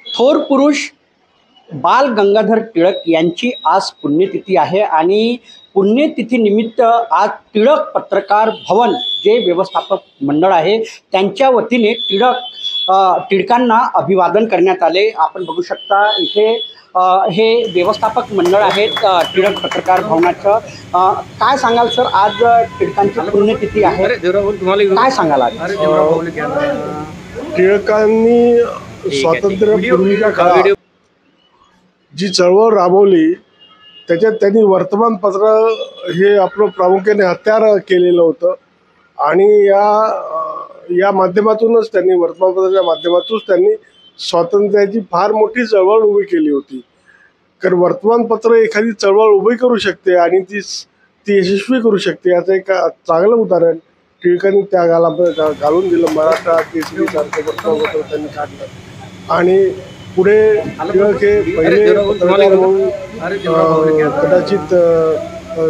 थोर पुरुष बाल गंगाधर टिळक यांची आज पुण्यतिथी आहे आणि पुण्यतिथीनिमित्त आज टिळक पत्रकार भवन जे व्यवस्थापक मंडळ आहे त्यांच्या वतीने टिळकांना अभिवादन करण्यात आले। आपण बघू शकता इथे हे व्यवस्थापक मंडळ आहेत टिळक पत्रकार भवनाचं। काय सांगाल सर, आज टिळकांची पुण्यतिथी आहे, काय सांगाल आज? टिळकांनी स्वातंत्र्यपूर्वीच्या काळात जी चळवळ राबवली त्याच्यात त्यांनी वर्तमानपत्र हे आपलं प्रामुख्याने हत्यार केलेलं होतं आणि या माध्यमातूनच त्यांनी वर्तमानपत्राच्या माध्यमातूनच त्यांनी स्वातंत्र्याची फार मोठी चळवळ उभी केली होती। कारण वर्तमानपत्र एखादी चळवळ उभी करू शकते आणि ती यशस्वी करू शकते याचं एक चांगलं उदाहरण टिळकांनी त्या घालून दिलं। मराठा केसरी सारखं वर्तमानपत्र त्यांनी काढलं आणि पुढे टिळक हे पहिले पत्रकार म्हणून कदाचित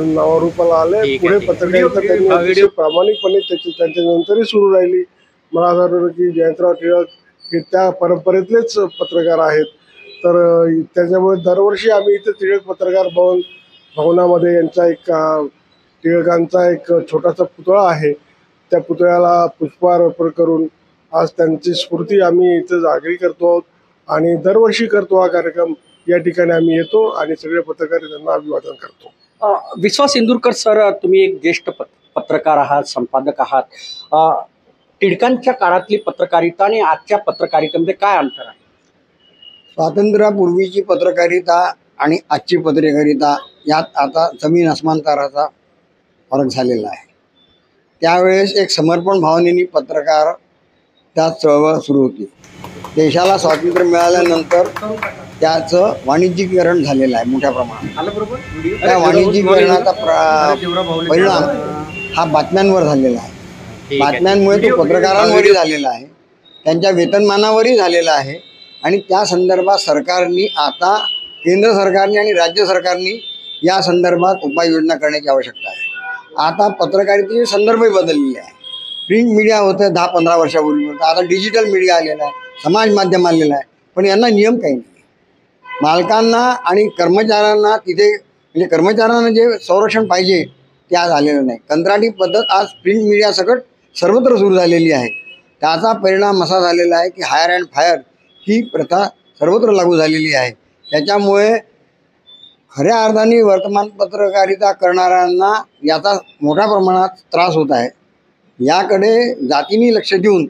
नावारूपाला आले। पुढे पत्रकारिता त्यांनी प्रामाणिकपणे त्यांच्या नंतरही सुरू राहिली। मला असं वाटतं की जयंतराव टिळक हे त्या परंपरेतलेच पत्रकार आहेत। तर त्याच्यामुळे दरवर्षी आम्ही इथे टिळक पत्रकार भवनामध्ये यांचा एक टिळकांचा एक छोटासा पुतळा आहे, त्या पुतळ्याला पुष्पहार अर्पण करून आज त्यांची स्मृती आम्ही इथे जागरी करतो आहोत आणि दरवर्षी करतो हा कार्यक्रम। या ठिकाणी आम्ही येतो आणि सगळे पत्रकार त्यांना अभिवादन करतो। विश्वास इंदुरकर सर, तुम्ही एक ज्येष्ठ पत्रकार आहात, संपादक आहात। टिळकांच्या काळातली पत्रकारिता आणि आजच्या पत्रकारितेमध्ये काय अंतर आहे? स्वातंत्र्यापूर्वीची पत्रकारिता आणि आजची पत्रकारिता यात आता जमीन अस्मान ताराचा फरक झालेला आहे। त्यावेळेस एक समर्पण भावनेने पत्रकार त्यात चळवळ सुरू होती। देशाला स्वातंत्र्य मिळाल्यानंतर त्याचं वाणिज्यीकरण झालेलं आहे मोठ्या प्रमाणात। त्या वाणिज्यीकरणाचा परिणाम हा बातम्यांवर झालेला आहे। बातम्यांमुळे तो पत्रकारांवरही झालेला आहे, त्यांच्या वेतनमानावरही झालेला आहे आणि त्या संदर्भात सरकारने आता केंद्र सरकारने आणि राज्य सरकारने या संदर्भात उपाययोजना करण्याची आवश्यकता आहे। आता पत्रकारितेचे संदर्भही बदललेले आहे। प्रिंट मीडिया होतं 10-15 वर्षापूर्वी होतं, आता डिजिटल मीडिया आलेला आहे, समाज माध्यम आलेलं आहे, पण यांना नियम काही नाही। मालकांना आणि कर्मचाऱ्यांना तिथे म्हणजे कर्मचाऱ्यांना जे संरक्षण पाहिजे ते आज आलेलं नाही। कंत्राटी पद्धत आज प्रिंट मीडिया सकट सर्वत्र सुरू झालेली आहे। त्याचा परिणाम असा झालेला आहे की हायर अँड फायर ही प्रथा सर्वत्र लागू झालेली आहे। त्याच्यामुळे खऱ्या अर्थाने वर्तमान पत्रकारिता करणाऱ्यांना याचा मोठ्या प्रमाणात त्रास होत आहे। याकडे जातीने लक्ष देऊन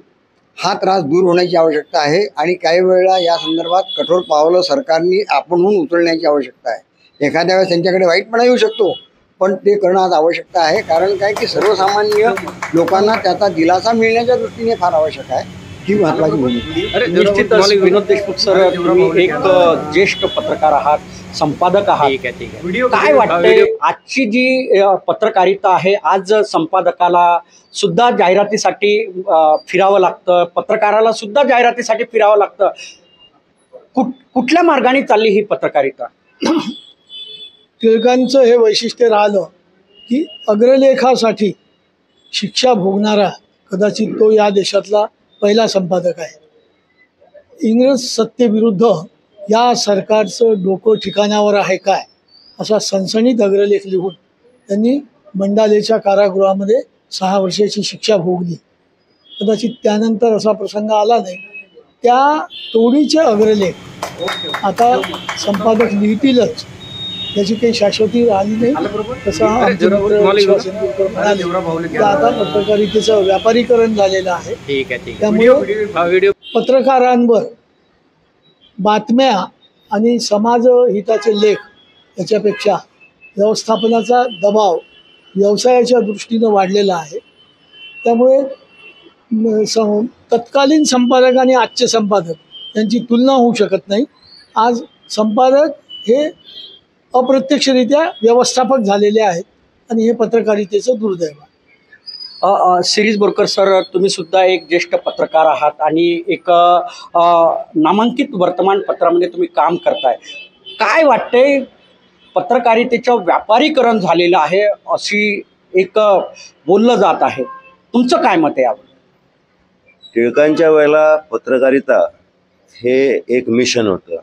हा त्रास दूर होण्याची आवश्यकता आहे आणि काही वेळेला या संदर्भात कठोर पावलं सरकारने आपणहून उचलण्याची आवश्यकता आहे। एखाद्या वेळेस त्यांच्याकडे वाईटपणा येऊ शकतो, पण ते करणं आज आवश्यकता आहे। कारण काय की सर्वसामान्य लोकांना त्याचा दिलासा मिळण्याच्या दृष्टीने फार आवश्यक आहे, ही महत्त्वाची भूमिका। निश्चितच विनोद देशमुख सर, तुम्ही एक ज्येष्ठ पत्रकार आहात, संपादक आहात, काय वाटतंय आजची जी पत्रकारिता आहे, आज संपादकाला सुद्धा जाहिरातीसाठी फिरावं लागतं, पत्रकाराला सुद्धा जाहिरातीसाठी फिरावं लागतं, कुठल्या मार्गाने चालली ही पत्रकारिता? टिळकांचं हे वैशिष्ट्य राहिलं की अग्रलेखासाठी शिक्षा भोगणारा कदाचित तो या देशातला पहिला संपादक आहे। इंग्रज सत्तेविरुद्ध या सरकारचं डोकं ठिकाणावर आहे काय असा सनसनीत अग्रलेख लिहून त्यांनी मंडालेच्या कारागृहामध्ये 6 वर्षाची शिक्षा भोगली। कदाचित त्यानंतर असा प्रसंग आला नाही। त्या तोडीचे अग्रलेख आता संपादक लिहितीलच, त्याची काही शाश्वती राहिली नाही। तसं आता पत्रकारितेचं व्यापारीकरण झालेलं आहे। त्यामुळे पत्रकारांवर बातम्या आणि समाज हिताचे लेख याच्यापेक्षा व्यवस्थापनाचा दबाव व्यवसायाच्या दृष्टीनं वाढलेला आहे। त्यामुळे तत्कालीन संपादक आणि आजचे संपादक यांची तुलना होऊ शकत नाही। आज संपादक हे अप्रत्यक्षरित्या व्यवस्थापक झालेले आहेत आणि हे पत्रकारितेचं दुर्दैव आहे। शिरीष बोरकर सर, तुम्ही सुद्धा एक ज्येष्ठ पत्रकार आहात आणि एक नामांकित वर्तमानपत्रामध्ये तुम्ही काम करताय। काय वाटतंय, पत्रकारितेचं व्यापारीकरण झालेलं आहे अशी एक बोललं जात आहे, तुमचं काय मत आहे यावर? टिळकांच्या वेळेला पत्रकारिता हे एक मिशन होतं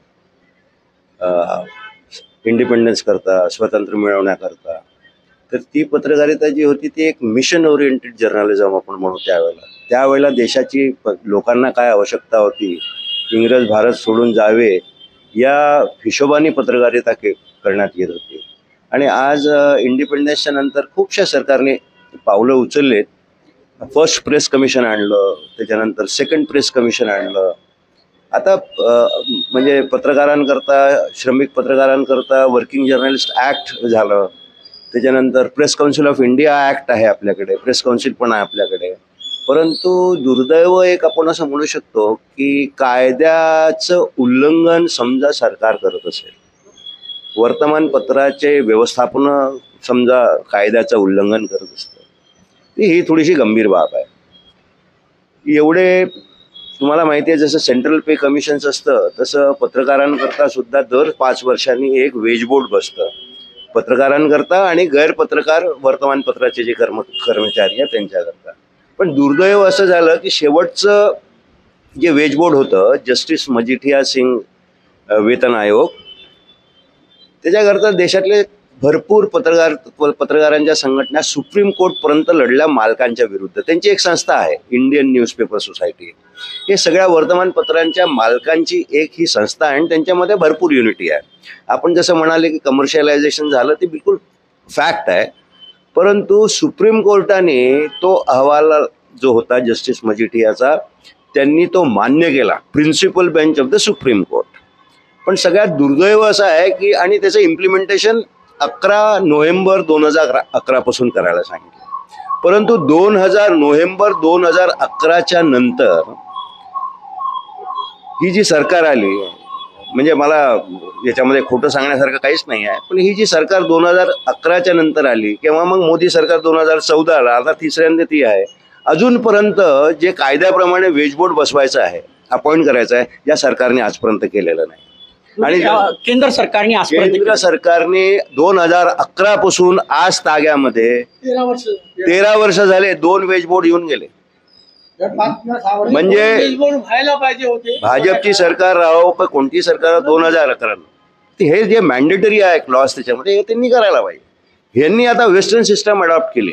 इंडिपेंडन्स करता, स्वातंत्र्य मिळवण्याकरता. तर ती पत्रकारिता जी होती ती एक मिशन ओरिएंटेड जर्नलिझम आपण म्हणू. त्यावेळेला देशाची लोकांना काय आवश्यकता होती, इंग्रज भारत सोडून जावे या हिशोबाने पत्रकारिता करण्यात येत होती. आणि आज इंडिपेंडन्सच्या नंतर खूपशा सरकारने पावलं उचललेत. फर्स्ट प्रेस कमिशन आणलं, त्याच्यानंतर सेकंड प्रेस कमिशन आणलं. आता म्हणजे पत्रकारांकरता, श्रमिक पत्रकारांकरता वर्किंग जर्नलिस्ट ॲक्ट झालं. त्याच्यानंतर press council of India act आहे आपल्याकडे, प्रेस काउन्सिल पण आहे आपल्याकडे. परंतु दुर्दैव एक आपण असं म्हणू शकतो की कायद्याचं उल्लंघन समजा सरकार करत असेल, वर्तमानपत्राचे व्यवस्थापन समजा कायद्याचं उल्लंघन करत असतं, ही थोडीशी गंभीर बाब आहे. एवढे तुम्हाला माहिती आहे, जसं सेंट्रल पे कमिशन्स असतं तसं पत्रकारांकरता सुद्धा दर 5 वर्षांनी एक वेज बोर्ड बसतं, पत्रकारांकरता आणि गैरपत्रकार वर्तमानपत्राचे जे कर्मचारी आहेत त्यांच्याकरता. पण दुर्दैव असं झालं की शेवटचं जे वेज बोर्ड होतं, जस्टिस मजिठिया सिंग वेतन आयोग, त्याच्याकरता देशातले भरपूर पत्रकारांच्या संघटना सुप्रीम कोर्टपर्यंत लढल्या मालकांच्या विरुद्ध. त्यांची एक संस्था आहे इंडियन न्यूजपेपर सोसायटी. हे सगळ्या वर्तमानपत्रांच्या मालकांची एक ही संस्था आहे आणि त्यांच्यामध्ये भरपूर युनिटी आहे. आपण जसं म्हणाले की कमर्शियलायझेशन झालं ते बिलकुल फॅक्ट आहे. परंतु सुप्रीम कोर्टाने तो अहवाल जो होता जस्टिस मजिठियाचा, त्यांनी तो मान्य केला, principal bench of the supreme court. पण सगळ्यात दुर्दैव असं आहे की आणि त्याचं इम्प्लिमेंटेशन 11 नोव्हेंबर 2011 पासून करायला सांगितलं. परंतु नोव्हेंबर 2011च्या नंतर ही जी सरकार आली, म्हणजे मला याच्यामध्ये खोटं सांगण्यासारखं काहीच नाही आहे, पण ही जी सरकार 2011च्या नंतर आली किंवा मग मोदी सरकार 2014ला, आता तिसऱ्यांदा ती आहे, अजूनपर्यंत जे कायद्याप्रमाणे वेज बोर्ड बसवायचं आहे, अपॉइंट करायचं आहे, या सरकारने आजपर्यंत केलेलं नाही. आणि केंद्र सरकारने 2011 पासून आज ताग्यामध्ये 13 वर्ष झाले 2 वेज बोर्ड येऊन गेले. म्हणजे व्हायला पाहिजे होते. भाजपची सरकार राहो पण कोणती सरकार 2011 हे जे मॅन्डेटरी आहे क्लॉज त्याच्यामध्ये हे त्यांनी करायला पाहिजे. यांनी आता वेस्टर्न सिस्टम अडॉप्ट केली.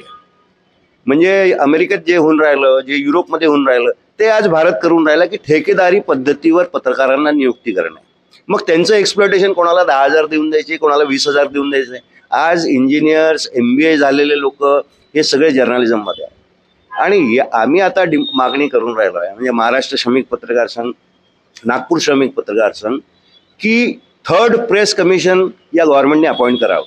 म्हणजे अमेरिकेत जे होऊन राहिलं, जे युरोपमध्ये होऊन राहिलं, ते आज भारत करून राहिलं की ठेकेदारी पद्धतीवर पत्रकारांना नियुक्ती करणे. मग त्यांचं एक्सप्लॉयटेशन कोणाला 10,000 देऊन द्यायचे, कोणाला 20,000 देऊन द्यायचे. आज इंजिनियर्स, MBA झालेले लोक हे सगळे जर्नलिझममध्ये आहे. आणि आम्ही आता मागणी करून राहिलो आहे, म्हणजे महाराष्ट्र श्रमिक पत्रकार संघ, नागपूर श्रमिक पत्रकार संघ, की 3rd प्रेस कमिशन या गव्हर्नमेंटने अपॉइंट करावं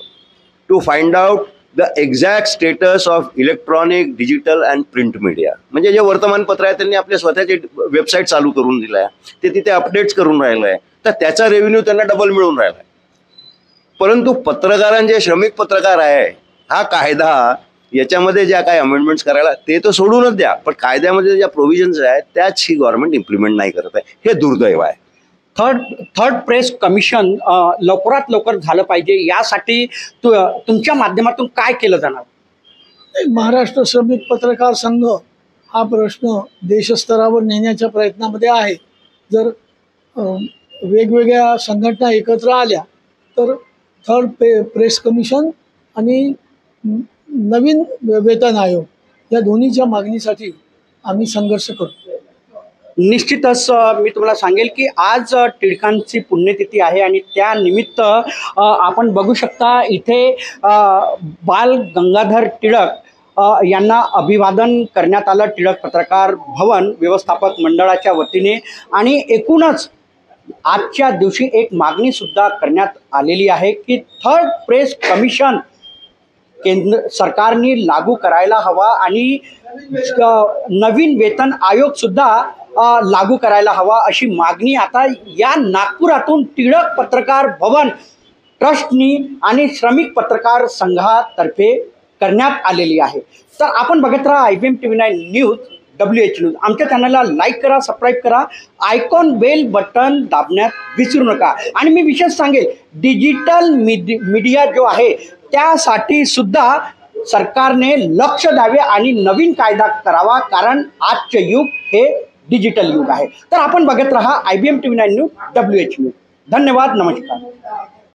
to find out the exact status of electronic, digital and print media. म्हणजे जे वर्तमानपत्र आहे त्यांनी आपल्या स्वतःचे वेबसाईट चालू करून दिलं आहे, ते तिथे अपडेट्स करून राहिलं आहे, तर त्याचा रेव्हेन्यू त्यांना डबल मिळून राहिला आहे. परंतु पत्रकारांचे, श्रमिक पत्रकार आहे, हा कायदा याच्यामध्ये ज्या काही अमेंडमेंट्स करायला ते तर सोडूनच द्या, पण कायद्यामध्ये ज्या प्रोव्हिजन्स आहेत त्याच ही गव्हर्नमेंट इम्प्लिमेंट नाही करत आहे. हे दुर्दैव आहे. थर्ड प्रेस कमिशन लवकरात लवकर झालं पाहिजे, यासाठी तुमच्या माध्यमातून काय केलं जाणार? महाराष्ट्र श्रमिक पत्रकार संघ हा प्रश्न देशस्तरावर नेण्याच्या प्रयत्नामध्ये आहे. जर वेगवेगळ्या संघटना एकत्र आल्या तर 3rd प्रेस कमिशन आणि नवीन वेतन आयोग या दोन्हीच्या मागणीसाठी आम्ही संघर्ष करतो. निश्चितच मी तुम्हाला सांगेल की आज टिळकांची पुण्यतिथी आहे आणि त्यानिमित्त आपण बघू शकता इथे बाल गंगाधर टिळक यांना अभिवादन करण्यात आलं टिळक पत्रकार भवन व्यवस्थापक मंडळाच्या वतीने. आणि एकूणच आजच्या दिवशी एक मागणीसुद्धा करण्यात आलेली आहे की 3rd प्रेस कमिशन केंद्र सरकारने लागू करायला हवा आणि नवीन वेतन आयोगसुद्धा लागू करायला हवा, अशी मागणी आता या नागपुरातून टिळक पत्रकार भवन ट्रस्टनी आणि श्रमिक पत्रकार संघातर्फे करण्यात आलेली आहे. तर आपण बघत राहा IBM TV9 news, WH news. आमच्या चॅनलला लाईक करा, सबस्क्राईब करा, आयकॉन बेल बटन दाबण्यात विसरू नका. आणि मी विशेष सांगेल, डिजिटल मीडिया जो आहे त्यासाठी सुद्धा सरकारने लक्ष द्यावे आणि नवीन कायदा करावा, कारण आजचे युग हे डिजिटल युग आहे. तर आपण बघत राहा IBM TV 9 news WH news. धन्यवाद. नमस्कार.